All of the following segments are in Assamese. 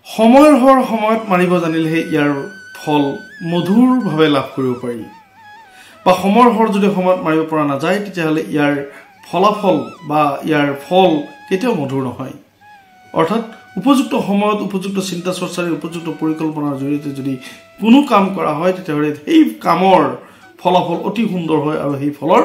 সময়ৰ সময়ত মাৰিব জানিলেহে ইয়াৰ ফল মধুৰভাৱে লাভ কৰিব পাৰি বা সময়ৰ যদি সময়ত মাৰিব পৰা নাযায় তেতিয়াহ'লে ইয়াৰ ফলাফল বা ইয়াৰ ফল কেতিয়াও মধুৰ নহয় অৰ্থাৎ উপযুক্ত সময়ত উপযুক্ত চিন্তা চৰ্চাৰে উপযুক্ত পৰিকল্পনাৰ জৰিয়তে যদি কোনো কাম কৰা হয় তেতিয়াহ'লে সেই কামৰ ফলাফল অতি সুন্দৰ হয় আৰু সেই ফলৰ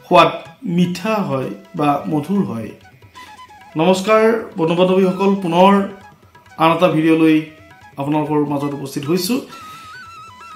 সোৱাদ মিঠা হয় বা মধুৰ হয় নমস্কাৰ বন্ধু বান্ধৱীসকল পুনৰ আন এটা ভিডিঅ' লৈ আপোনালোকৰ মাজত উপস্থিত হৈছো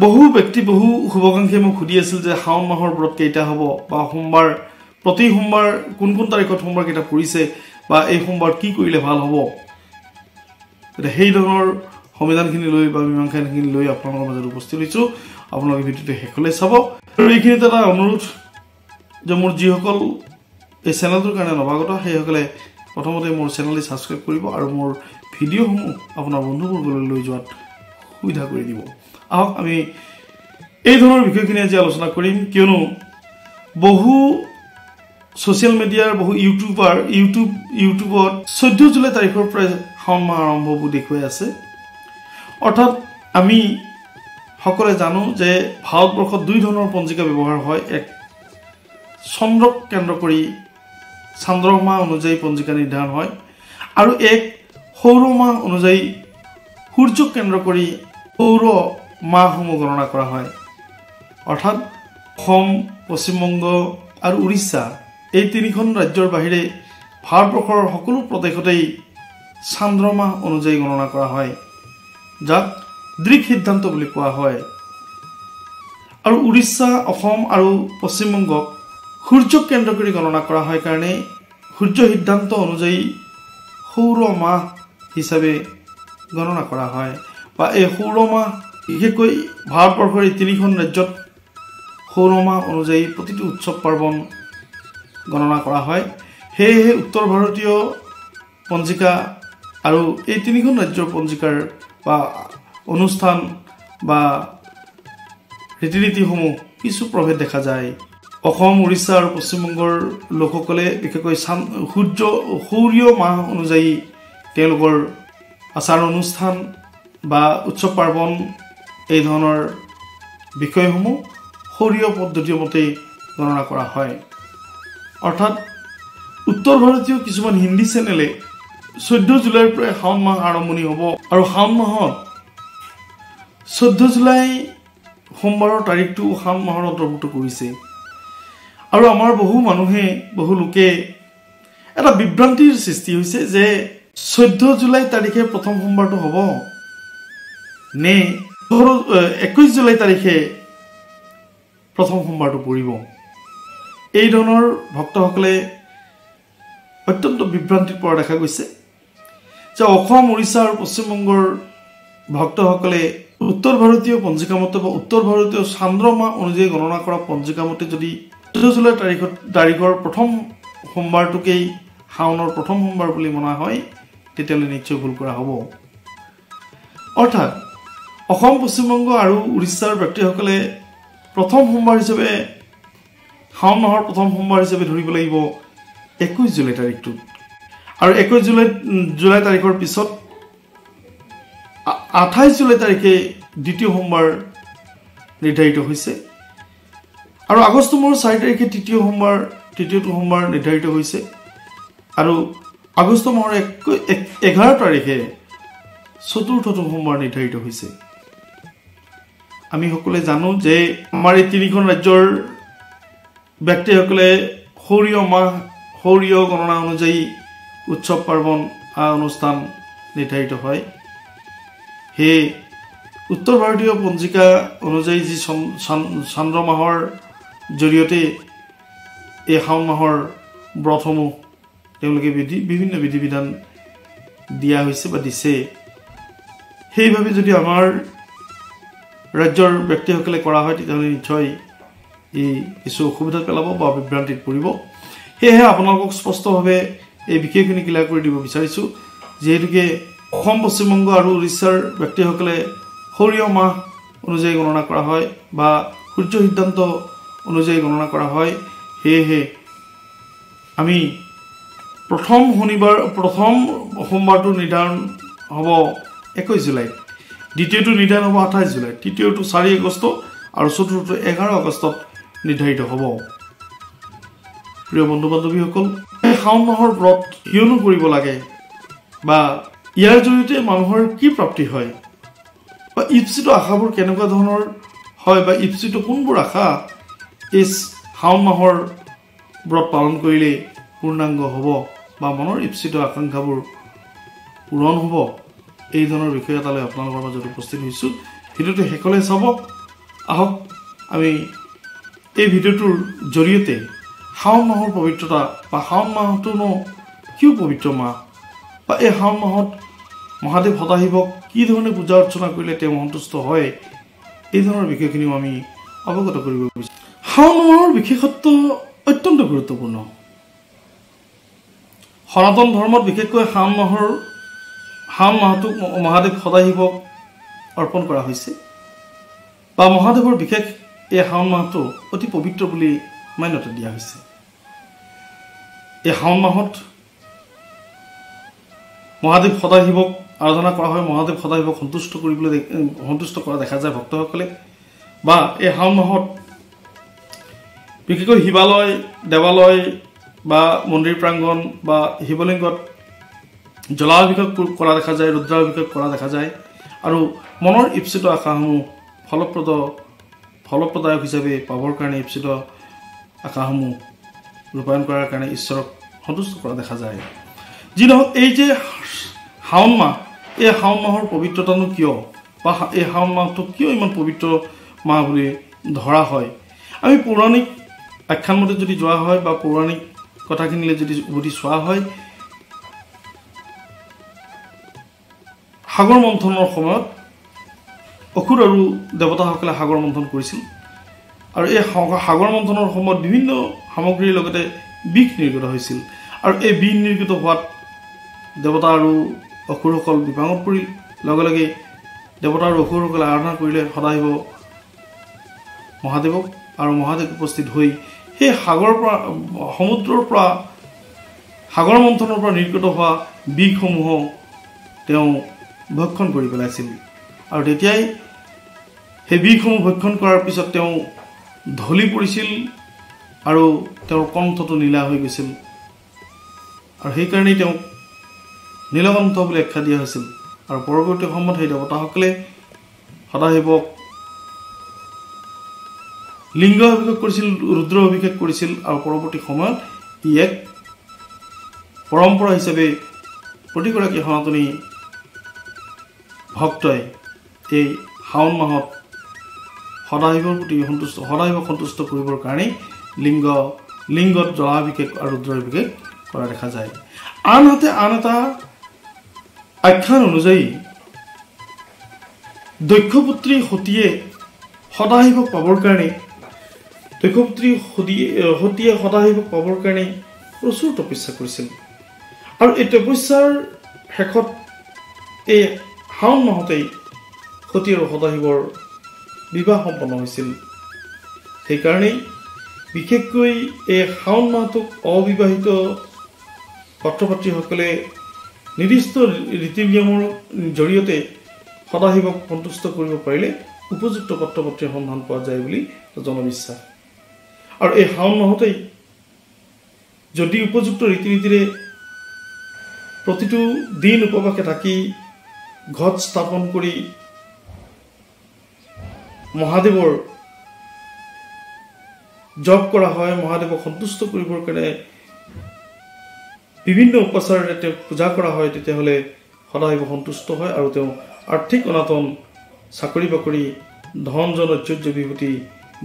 বহু ব্যক্তি বহু শুভাকাংক্ষী মোক সুধি আছিল যে শাওন মাহৰ ব্ৰত কেইটা হ'ব বা সোমবাৰ প্ৰতি সোমবাৰ কোন তাৰিখত সোমবাৰ কেইটা পৰিছে বা এই সোমবাৰ কি কৰিলে ভাল হ'ব সেই ধৰণৰ সমাধানখিনি লৈ বা মীমাংসাখিনি লৈ আপোনালোকৰ মাজত উপস্থিত হৈছো আপোনালোকে ভিডিঅ'টো শেষলৈ চাব আৰু এইখিনিতে এটা অনুৰোধ যে মোৰ যিসকল এই চেনেলটোৰ কাৰণে নৱাগত সেইসকলে প্ৰথমতে মোৰ চেনেলটি সাবস্ক্ৰাইব কৰিব আৰু মোৰ ভিডিঅ'সমূহ আপোনাৰ বন্ধুবৰ্গলৈ লৈ যোৱাত সুবিধা কৰি দিব আহক আমি এই ধৰণৰ বিষয়খিনি আজি আলোচনা কৰিম কিয়নো বহু সোশ্যাল মিডিয়াৰ বহু ইউটিউবত 14 জুলাই তাৰিখৰ পৰা শাওন মাহ আৰম্ভ হ'ব দেখুৱাই আছে অৰ্থাৎ আমি সকলোৱে জানো যে ভাৰতবৰ্ষত দুই ধৰণৰ পঞ্জিকা ব্যৱহাৰ হয় এক চন্দ্ৰক কেন্দ্ৰ কৰি চন্দ্ৰমাহ অনুযায়ী পঞ্জিকা নিৰ্ধাৰণ হয় আৰু এক সৌৰমাহ অনুযায়ী সূৰ্যক কেন্দ্ৰ কৰি সৌৰ মাহসমূহ গণনা কৰা হয় অৰ্থাৎ অসম পশ্চিমবংগ আৰু উৰিষ্যা এই তিনিখন ৰাজ্যৰ বাহিৰে ভাৰতবৰ্ষৰ সকলো প্ৰদেশতেই চন্দ্ৰমাহ অনুযায়ী গণনা কৰা হয় যাক দৃক সিদ্ধান্ত বুলি কোৱা হয় আৰু উৰিষ্যা অসম আৰু পশ্চিমবংগক সূৰ্যক কেন্দ্ৰ কৰি গণনা কৰা হয় কাৰণে সূৰ্য সিদ্ধান্ত অনুযায়ী সৌৰ মাহ হিচাপে গণনা কৰা হয় বা এই সৌৰ মাহ বিশেষকৈ ভাৰতবৰ্ষৰ এই তিনিখন ৰাজ্যত সৌৰ মাহ অনুযায়ী প্ৰতিটো উৎসৱ পাৰ্বণ গণনা কৰা হয় সেয়েহে উত্তৰ ভাৰতীয় পঞ্জিকা আৰু এই তিনিখন ৰাজ্যৰ পঞ্জিকাৰ বা অনুষ্ঠান বা ৰীতি-নীতিসমূহ কিছু প্ৰভেদ দেখা যায় অসম উৰিষ্যা আৰু পশ্চিমবংগৰ লোকসকলে বিশেষকৈ সূৰ্যীয় মাহ অনুযায়ী তেওঁলোকৰ আচাৰ অনুষ্ঠান বা উৎসৱ পাৰ্বণ এই ধৰণৰ বিষয়সমূহ সৌৰীয় পদ্ধতিৰ মতে গণনা কৰা হয় অৰ্থাৎ উত্তৰ ভাৰতীয় কিছুমান হিন্দী চেনেলে 14 জুলাইৰ পৰা শাওন মাহ আৰম্ভণি হ'ব আৰু শাওন মাহত 14 জুলাই সোমবাৰৰ তাৰিখটো শাওন মাহৰ অন্তৰ্ভুক্ত কৰিছে আৰু আমাৰ বহু লোকে এটা বিভ্ৰান্তিৰ সৃষ্টি হৈছে যে 14 জুলাই তাৰিখে প্ৰথম সোমবাৰটো হ'ব নে 21 জুলাই তাৰিখে প্ৰথম সোমবাৰটো পৰিব এই ধৰণৰ ভক্তসকলে অত্যন্ত বিভ্ৰান্তিৰ পৰা দেখা গৈছে যে অসম উৰিষ্যা আৰু পশ্চিমবংগৰ ভক্তসকলে উত্তৰ ভাৰতীয় পঞ্জিকা মতে বা উত্তৰ ভাৰতীয় চন্দ্ৰমাহ অনুযায়ী গণনা কৰা পঞ্জিকা মতে যদি 14 জুলাই তাৰিখৰ প্ৰথম সোমবাৰটোকেই শাওনৰ প্ৰথম সোমবাৰ বুলি মনা হয় তেতিয়াহ'লে নিশ্চয় ভুল কৰা হ'ব অৰ্থাৎ অসম পশ্চিমবংগ আৰু উৰিষ্যাৰ ব্যক্তিসকলে প্ৰথম সোমবাৰ হিচাপে শাওন মাহৰ প্ৰথম সোমবাৰ হিচাপে ধৰিব লাগিব 21 জুলাই তাৰিখটো আৰু 21 জুলাই তাৰিখৰ পিছত 28 জুলাই তাৰিখে দ্বিতীয় সোমবাৰ নিৰ্ধাৰিত হৈছে আৰু আগষ্ট মাহৰ 4 তাৰিখে তৃতীয়টো সোমবাৰ নিৰ্ধাৰিত হৈছে আৰু আগষ্ট মাহৰ 11 তাৰিখে চতুৰ্থটো সোমবাৰ নিৰ্ধাৰিত হৈছে আমি সকলোৱে জানো যে আমাৰ এই তিনিখন ৰাজ্যৰ ব্যক্তিসকলে সৌৰীয় গণনা অনুযায়ী উৎসৱ পাৰ্বণ অনুষ্ঠান নিৰ্ধাৰিত হয় হে উত্তৰ ভাৰতীয় পঞ্জিকা অনুযায়ী যি চন্দ্ৰ মাহৰ জৰিয়তে এই শাওন মাহৰ ব্ৰতসমূহ তেওঁলোকে বিভিন্ন বিধি বিধান দিয়া হৈছে বা দিছে সেইভাবে যদি আমাৰ ৰাজ্যৰ ব্যক্তিসকলে কৰা হয় তেতিয়াহ'লে নিশ্চয় এই কিছু অসুবিধা পেলাব বা বিভ্ৰান্তিত পৰিব সেয়েহে আপোনালোকক স্পষ্টভাৱে এই বিষয়খিনি ক্লিয়াৰ কৰি দিব বিচাৰিছো যেহেতুকে অসম পশ্চিমবংগ আৰু উৰিষ্যাৰ ব্যক্তিসকলে সৌৰীয় মাহ অনুযায়ী গণনা কৰা হয় বা সূৰ্য সিদ্ধান্ত অনুযায়ী গণনা কৰা হয় সেয়েহে আমি প্ৰথম সোমবাৰটো নিৰ্ধাৰণ হ'ব 21 জুলাইত, দ্বিতীয়টো নিৰ্ধাৰণ হ'ব 28 জুলাইত, তৃতীয়টো 4 আগষ্ট আৰু চতুৰ্থটো 11 আগষ্টত নিৰ্ধাৰিত হ'ব। প্ৰিয় বন্ধু বান্ধৱীসকল, এই শাওণ মাহৰ ব্ৰত কিয়নো কৰিব লাগে বা ইয়াৰ জৰিয়তে মানুহৰ কি প্ৰাপ্তি হয় বা ইপ্সিত আশাবোৰ কেনেকুৱা ধৰণৰ হয় বা ইপ্সিত কোনবোৰ আশা এই শাওণ মাহৰ ব্ৰত পালন কৰিলে পূৰ্ণাংগ হ'ব বা মনৰ ইপ্সিত আকাংক্ষাবোৰ পূৰণ হ'ব, এই ধৰণৰ বিষয় এটালৈ আপোনালোকৰ মাজত উপস্থিত হৈছোঁ। ভিডিঅ'টো শেষলৈ চাব। আহক আমি এই ভিডিঅ'টোৰ জৰিয়তে শাওণ মাহৰ পবিত্ৰতা বা শাওণ মাহটোনো কিয় পবিত্ৰ মাহ বা এই শাওণ মাহত মহাদেৱ সদাশিৱক কি ধৰণে পূজা অৰ্চনা কৰিলে তেওঁ সন্তুষ্ট হয়, এই ধৰণৰ বিষয়খিনিও আমি অৱগত কৰিব বিচাৰোঁ। শাওণ মাহৰ বিশেষত্ব অত্যন্ত গুৰুত্বপূৰ্ণ। সনাতন ধৰ্মত বিশেষকৈ শাওণ মাহটোক মহাদেৱ সদাশিৱক অৰ্পণ কৰা হৈছে বা মহাদেৱৰ বিশেষ এই শাওণ মাহটো অতি পবিত্ৰ বুলি মান্যতা দিয়া হৈছে। এই শাওণ মাহত মহাদেৱ সদাশিৱক আৰাধনা কৰা হয়। মহাদেৱ সদাশিৱক সন্তুষ্ট কৰা দেখা যায় ভক্তসকলে। বা এই শাওণ মাহত বিশেষকৈ শিৱালয়, দেৱালয় বা মন্দিৰ প্ৰাংগণ বা শিৱলিংগত জলাভিষেক কৰা দেখা যায়, ৰুদ্ৰাভিষেক কৰা দেখা যায় আৰু মনৰ ইপ্সিত আশাসমূহ ফলপ্ৰদায়ক হিচাপে পাবৰ কাৰণে ইপ্সিত আশাসমূহ ৰূপায়ণ কৰাৰ কাৰণে ঈশ্বৰক সন্তুষ্ট কৰা দেখা যায়। যি নহওক, এই যে শাওণ মাহ, এই শাওণ মাহৰ পবিত্ৰতানো কিয় বা এই শাওণ মাহটো কিয় ইমান পবিত্ৰ মাহ বুলি ধৰা হয়, আমি পৌৰাণিক আখ্যানমতে যদি যোৱা হয় বা পৌৰাণিক কথাখিনিলৈ যদি উভতি চোৱা হয়, সাগৰ মন্থনৰ সময়ত অসুৰ আৰু দেৱতাসকলে সাগৰ মন্থন কৰিছিল আৰু এই সাগৰ মন্থনৰ সময়ত বিভিন্ন সামগ্ৰীৰ লগতে বিষ নিৰ্গত হৈছিল আৰু এই বিষ নিৰ্গত হোৱাত দেৱতা আৰু অসুৰসকল বিপাঙত পৰিল। লগে লগে দেৱতা আৰু অসুৰসকলে আৰাধনা কৰিলে সদাশিৱ মহাদেৱক আৰু মহাদেৱ উপস্থিত হৈ সেই সমুদ্ৰৰ পৰা সাগৰ মন্থনৰ পৰা নিৰ্গত হোৱা বিষসমূহ তেওঁ ভক্ষণ কৰি পেলাইছিল আৰু তেতিয়াই সেই বিষসমূহ ভক্ষণ কৰাৰ পিছত তেওঁ ঢলি পৰিছিল আৰু তেওঁৰ কণ্ঠটো নীলা হৈ গৈছিল আৰু সেইকাৰণেই তেওঁক নীলকণ্ঠ বুলি আখ্যা দিয়া হৈছিল। আৰু পৰৱৰ্তী সময়ত সেই দেৱতাসকলে সদাশিৱক লিংগ অভিষেক কৰিছিল, ৰুদ্ৰ অভিষেক কৰিছিল আৰু পৰৱৰ্তী সময়ত ই এক পৰম্পৰা হিচাপে প্ৰতিগৰাকী সনাতনী ভক্তই এই শাওণ মাহত সদাশিৱৰ প্ৰতি সদাশিৱক সন্তুষ্ট কৰিবৰ কাৰণে লিংগত জলাভিষেক আৰু ৰুদ্ৰাভিষেক কৰা দেখা যায়। আনহাতে আন এটা আখ্যান অনুযায়ী দক্ষপুত্ৰী সতীয়ে সদাশিৱক পাবৰ কাৰণে সদাশিৱক পাবৰ কাৰণে প্ৰচুৰ তপস্যা কৰিছিল আৰু এই তপস্যাৰ শেষত এই শাওণ মাহতেই সতী আৰু সদাশিৱৰ বিবাহ সম্পন্ন হৈছিল। সেইকাৰণেই বিশেষকৈ এই শাওণ মাহটোক অবিবাহিত পাত্ৰ পাত্ৰীসকলে নিৰ্দিষ্ট ৰীতি নিয়মৰ জৰিয়তে সদাশিৱক সন্তুষ্ট কৰিব পাৰিলে উপযুক্ত পাত্ৰ পাত্ৰীৰ সন্ধান পোৱা যায় বুলি জনবিশ্বাস। আৰু এই শাওণ মাহতেই যদি উপযুক্ত ৰীতি নীতিৰে প্ৰতিটো দিন উপবাসে থাকি ঘট স্থাপন কৰি মহাদেৱৰ জপ কৰা হয়, মহাদেৱক সন্তুষ্ট কৰিবৰ কাৰণে বিভিন্ন উপাচাৰেৰে তেওঁক পূজা কৰা হয়, তেতিয়াহ'লে সদাশিৱ সন্তুষ্ট হয় আৰু তেওঁ আৰ্থিক অনাটন, চাকৰি বাকৰি, ধন জন, ঐশ্বৰ্য বিভূতি,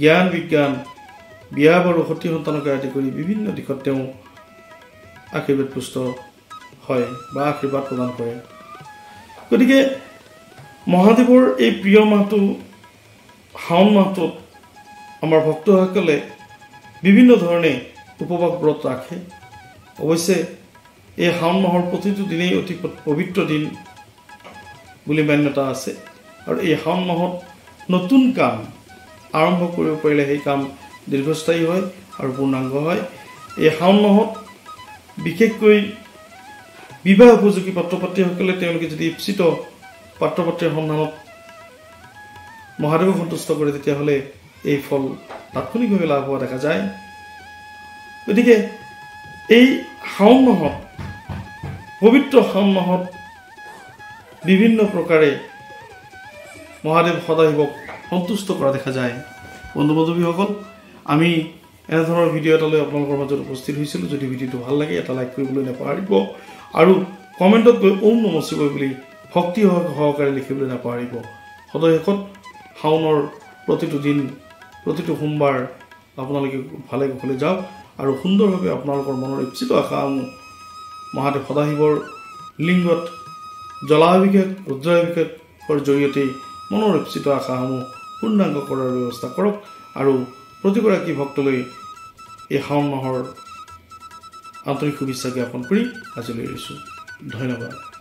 জ্ঞান বিজ্ঞান, বিয়া বাৰু, সতী সন্তানকে আদি কৰি বিভিন্ন দিশত তেওঁ আশীৰ্বাদ পুষ্ট হয় বা আশীৰ্বাদ প্ৰদান কৰে। গতিকে মহাদেৱৰ এই প্ৰিয় মাহটো শাওণ মাহটোত আমাৰ ভক্তসকলে বিভিন্ন ধৰণে উপবাস ব্ৰত ৰাখে। অৱশ্যে এই শাওণ মাহৰ প্ৰতিটো দিনেই অতি পবিত্ৰ দিন বুলি মান্যতা আছে আৰু এই শাওণ মাহত নতুন কাম আৰম্ভ কৰিব পাৰিলে সেই কাম দীৰ্ঘস্থায়ী হয় আৰু পূৰ্ণাংগ হয়। এই শাওণ মাহত বিশেষকৈ বিবাহ উপযোগী পাত্ৰ পাত্ৰীসকলে তেওঁলোকে যদি ইপ্সিত পাত্ৰ পাত্ৰীৰ সন্ধানত মহাদেৱক সন্তুষ্ট কৰে তেতিয়াহ'লে এই ফল তাৎক্ষণিকভাৱে লাভ হোৱা দেখা যায় গতিকে এই শাওণ মাহত পবিত্ৰ শাওণ মাহত বিভিন্ন প্ৰকাৰে মহাদেৱ সদাশিৱক সন্তুষ্ট কৰা দেখা যায় বন্ধু বান্ধৱীসকল আমি এনেধৰণৰ ভিডিঅ' এটা লৈ আপোনালোকৰ মাজত উপস্থিত হৈছিলোঁ যদি ভিডিঅ'টো ভাল লাগে এটা লাইক কৰিবলৈ নাপাহৰিব আৰু কমেণ্টত গৈ ওম নমঃ শিৱায় বুলি ভক্তি সহকাৰে লিখিবলৈ নাপাহৰিব সদায় শাওণৰ প্ৰতিটো দিন প্ৰতিটো সোমবাৰ আপোনালোকে ভালে কুশলে যাওক আৰু সুন্দৰভাৱে আপোনালোকৰ মনৰ ইচ্ছিত আশাসমূহ মহাদেৱ সদাশিৱৰ লিংগত জলাভিষেক ৰুদ্ৰাভিষেকৰ জৰিয়তে মনৰ ইচ্ছিত আশাসমূহ পূৰ্ণাংগ কৰাৰ ব্যৱস্থা কৰক আৰু প্ৰতিগৰাকী ভক্তলৈ এই শাওণ মাহৰ আন্তৰিক শুভেচ্ছা জ্ঞাপন কৰি আজিলৈ এৰিছোঁ ধন্যবাদ